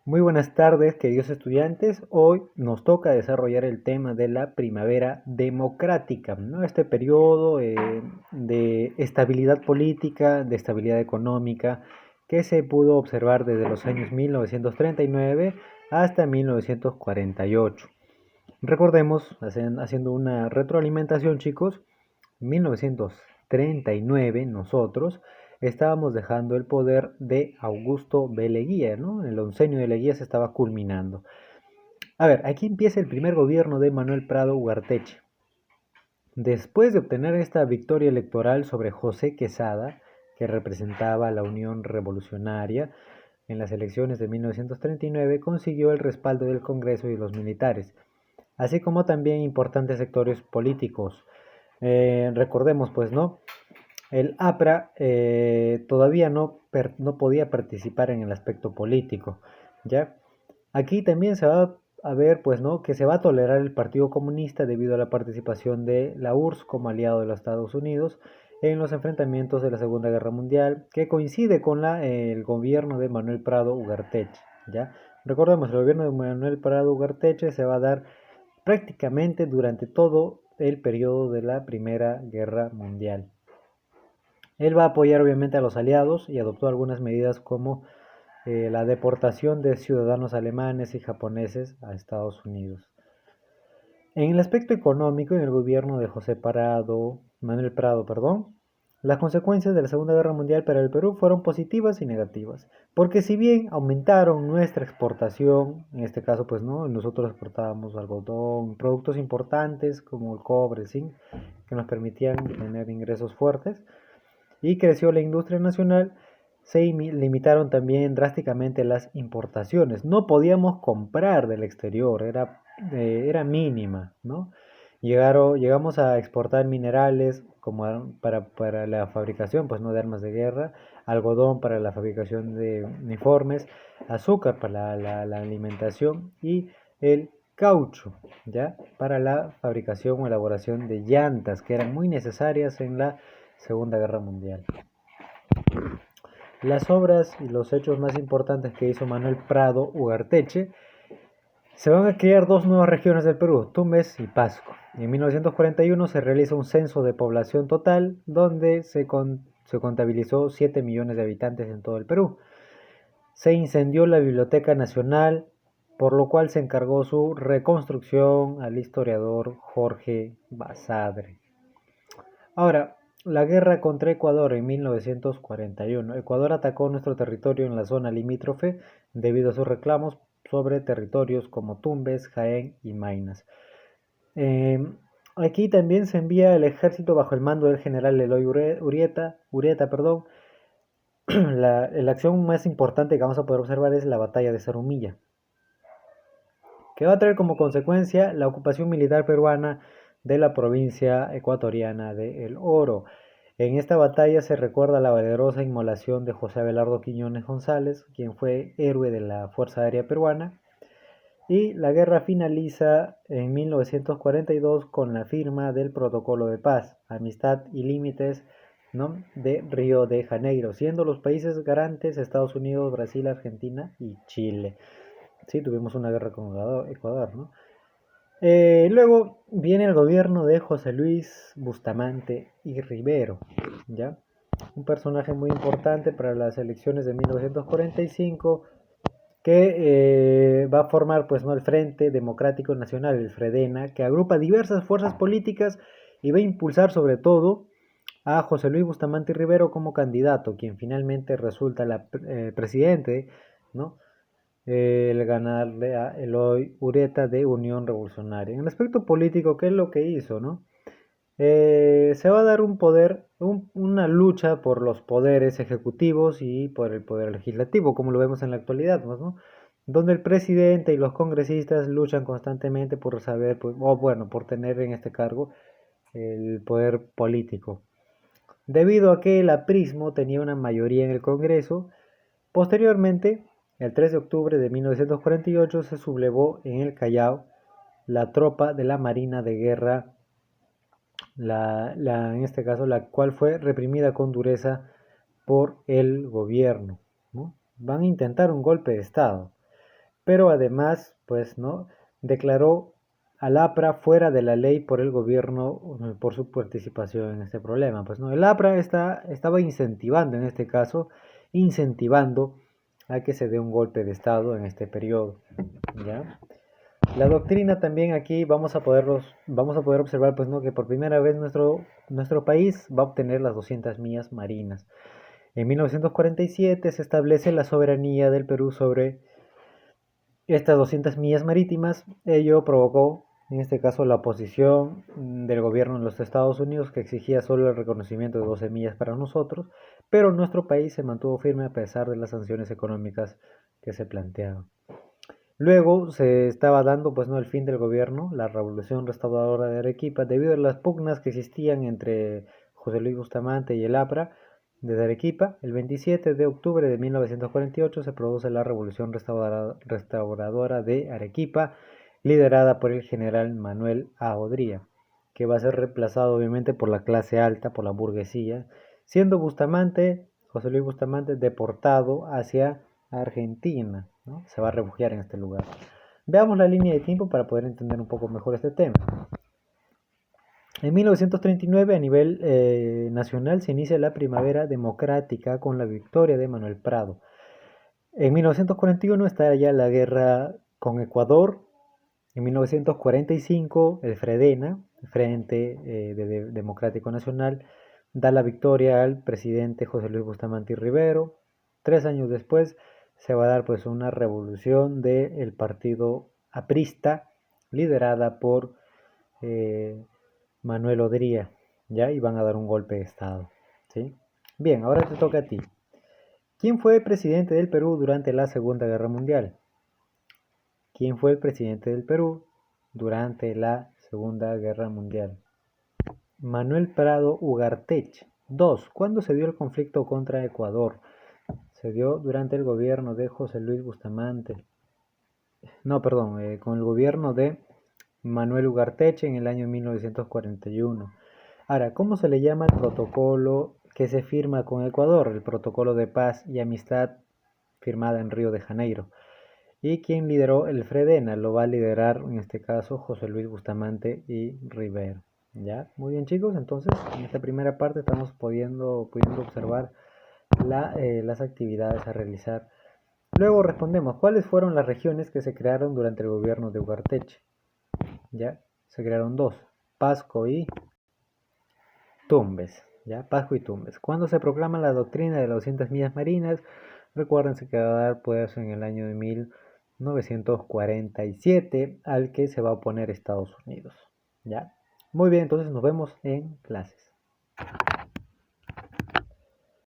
Muy buenas tardes, queridos estudiantes. Hoy nos toca desarrollar el tema de la primavera democrática, ¿no? Este periodo de estabilidad política, de estabilidad económica, que se pudo observar desde los años 1939 hasta 1948. Recordemos, haciendo una retroalimentación, chicos, en 1939 nosotros estábamos dejando el poder de Augusto B. Leguía, ¿no? El oncenio de Leguía se estaba culminando. A ver, aquí empieza el primer gobierno de Manuel Prado Ugarteche. Después de obtener esta victoria electoral sobre José Quesada, que representaba a la Unión Revolucionaria, en las elecciones de 1939 consiguió el respaldo del Congreso y los militares, así como también importantes sectores políticos. Recordemos, pues, ¿no? El APRA todavía no podía participar en el aspecto político, ¿ya? Aquí también se va a ver, pues, ¿no? Que se va a tolerar el Partido Comunista debido a la participación de la URSS como aliado de los Estados Unidos en los enfrentamientos de la Segunda Guerra Mundial, que coincide con el gobierno de Manuel Prado Ugarteche, ¿ya? Recordemos, el gobierno de Manuel Prado Ugarteche se va a dar prácticamente durante todo el periodo de la Primera Guerra Mundial. Él va a apoyar obviamente a los aliados y adoptó algunas medidas como la deportación de ciudadanos alemanes y japoneses a Estados Unidos. En el aspecto económico, en el gobierno de Manuel Prado, perdón, las consecuencias de la Segunda Guerra Mundial para el Perú fueron positivas y negativas, porque si bien aumentaron nuestra exportación, en este caso pues no, nosotros exportábamos algodón, productos importantes como el cobre, el zinc, que nos permitían tener ingresos fuertes, y creció la industria nacional, se limitaron también drásticamente las importaciones. No podíamos comprar del exterior, era mínima, ¿no? Llegamos a exportar minerales como para la fabricación, pues no de armas de guerra, algodón para la fabricación de uniformes, azúcar para la alimentación y el caucho, ¿ya? Para la fabricación o elaboración de llantas que eran muy necesarias en la Segunda Guerra Mundial. Las obras y los hechos más importantes que hizo Manuel Prado Ugarteche: se van a crear dos nuevas regiones del Perú, Tumbes y Pasco. En 1941 se realiza un censo de población total donde se contabilizó 7 millones de habitantes en todo el Perú. Se incendió la Biblioteca Nacional, por lo cual se encargó su reconstrucción al historiador Jorge Basadre. Ahora, la guerra contra Ecuador en 1941. Ecuador atacó nuestro territorio en la zona limítrofe debido a sus reclamos sobre territorios como Tumbes, Jaén y Maynas. Eh, Aquí también se envía el ejército bajo el mando del general Eloy Ureta, perdón. La acción más importante que vamos a poder observar es la batalla de Zarumilla, que va a traer como consecuencia la ocupación militar peruana de la provincia ecuatoriana de El Oro. En esta batalla se recuerda la valerosa inmolación de José Abelardo Quiñones González, quien fue héroe de la Fuerza Aérea Peruana, y la guerra finaliza en 1942 con la firma del Protocolo de Paz, Amistad y Límites, ¿no?, de Río de Janeiro, siendo los países garantes Estados Unidos, Brasil, Argentina y Chile. Sí, tuvimos una guerra con Ecuador, ¿no? Luego viene el gobierno de José Luis Bustamante y Rivero, ¿ya? Un personaje muy importante para las elecciones de 1945 que va a formar, pues, ¿no?, el Frente Democrático Nacional, el FREDENA, que agrupa diversas fuerzas políticas y va a impulsar sobre todo a José Luis Bustamante y Rivero como candidato, quien finalmente resulta presidente, ¿no? El ganarle a Eloy Ureta de Unión Revolucionaria. En el aspecto político, ¿qué es lo que hizo, no? Se va a dar una lucha por los poderes ejecutivos y por el poder legislativo, como lo vemos en la actualidad, ¿no? Donde el presidente y los congresistas luchan constantemente por saber, pues, o bueno, por tener en este cargo el poder político. Debido a que el aprismo tenía una mayoría en el Congreso, posteriormente, el 3 de octubre de 1948, se sublevó en el Callao la tropa de la Marina de Guerra, en este caso, la cual fue reprimida con dureza por el gobierno, ¿no? Van a intentar un golpe de Estado. pero además, pues, ¿no? Declaró al APRA fuera de la ley por el gobierno por su participación en este problema. Pues, ¿no? El APRA estaba incentivando, en este caso, incentivando a que se dé un golpe de Estado en este periodo, ¿ya? La doctrina también aquí vamos a poder observar pues, ¿no? que por primera vez nuestro país va a obtener las 200 millas marinas. En 1947 se establece la soberanía del Perú sobre estas 200 millas marítimas. Ello provocó, en este caso, la oposición del gobierno de los Estados Unidos, que exigía solo el reconocimiento de 12 millas para nosotros, pero nuestro país se mantuvo firme a pesar de las sanciones económicas que se planteaban. Luego se estaba dando pues no el fin del gobierno, la revolución restauradora de Arequipa, debido a las pugnas que existían entre José Luis Bustamante y el APRA de Arequipa. El 27 de octubre de 1948 se produce la revolución restauradora de Arequipa, liderada por el general Manuel A. Odría, que va a ser reemplazado obviamente por la clase alta, por la burguesía, siendo José Luis Bustamante, deportado hacia Argentina, ¿no? Se va a refugiar en este lugar. Veamos la línea de tiempo para poder entender un poco mejor este tema. En 1939, a nivel nacional, se inicia la primavera democrática con la victoria de Manuel Prado. En 1941 está ya la guerra con Ecuador. En 1945, el FREDENA, Frente Democrático Nacional, da la victoria al presidente José Luis Bustamante y Rivero. 3 años después se va a dar pues una revolución del partido aprista liderada por Manuel Odría, ¿ya? Y van a dar un golpe de Estado, ¿sí? Bien, ahora te toca a ti. ¿Quién fue presidente del Perú durante la Segunda Guerra Mundial? ¿Quién fue el presidente del Perú durante la Segunda Guerra Mundial? Manuel Prado Ugarteche. 2. ¿Cuándo se dio el conflicto contra Ecuador? Se dio durante el gobierno de José Luis Bustamante. No, perdón, con el gobierno de Manuel Ugarteche en el año 1941. Ahora, ¿cómo se le llama el protocolo que se firma con Ecuador? El protocolo de paz y amistad firmada en Río de Janeiro. ¿Y quién lideró el FREDENA? Lo va a liderar en este caso José Luis Bustamante y Rivero. ¿Ya? Muy bien, chicos, entonces en esta primera parte estamos pudiendo observar las actividades a realizar. Luego respondemos, ¿cuáles fueron las regiones que se crearon durante el gobierno de Ugarteche? ¿Ya? Se crearon dos, Pasco y Tumbes. ¿Ya? Pasco y Tumbes. ¿Cuándo se proclama la doctrina de las 200 millas marinas? Recuérdense que va a dar pues en el año de 1947 al que se va a oponer Estados Unidos. ¿Ya? Muy bien, entonces nos vemos en clases.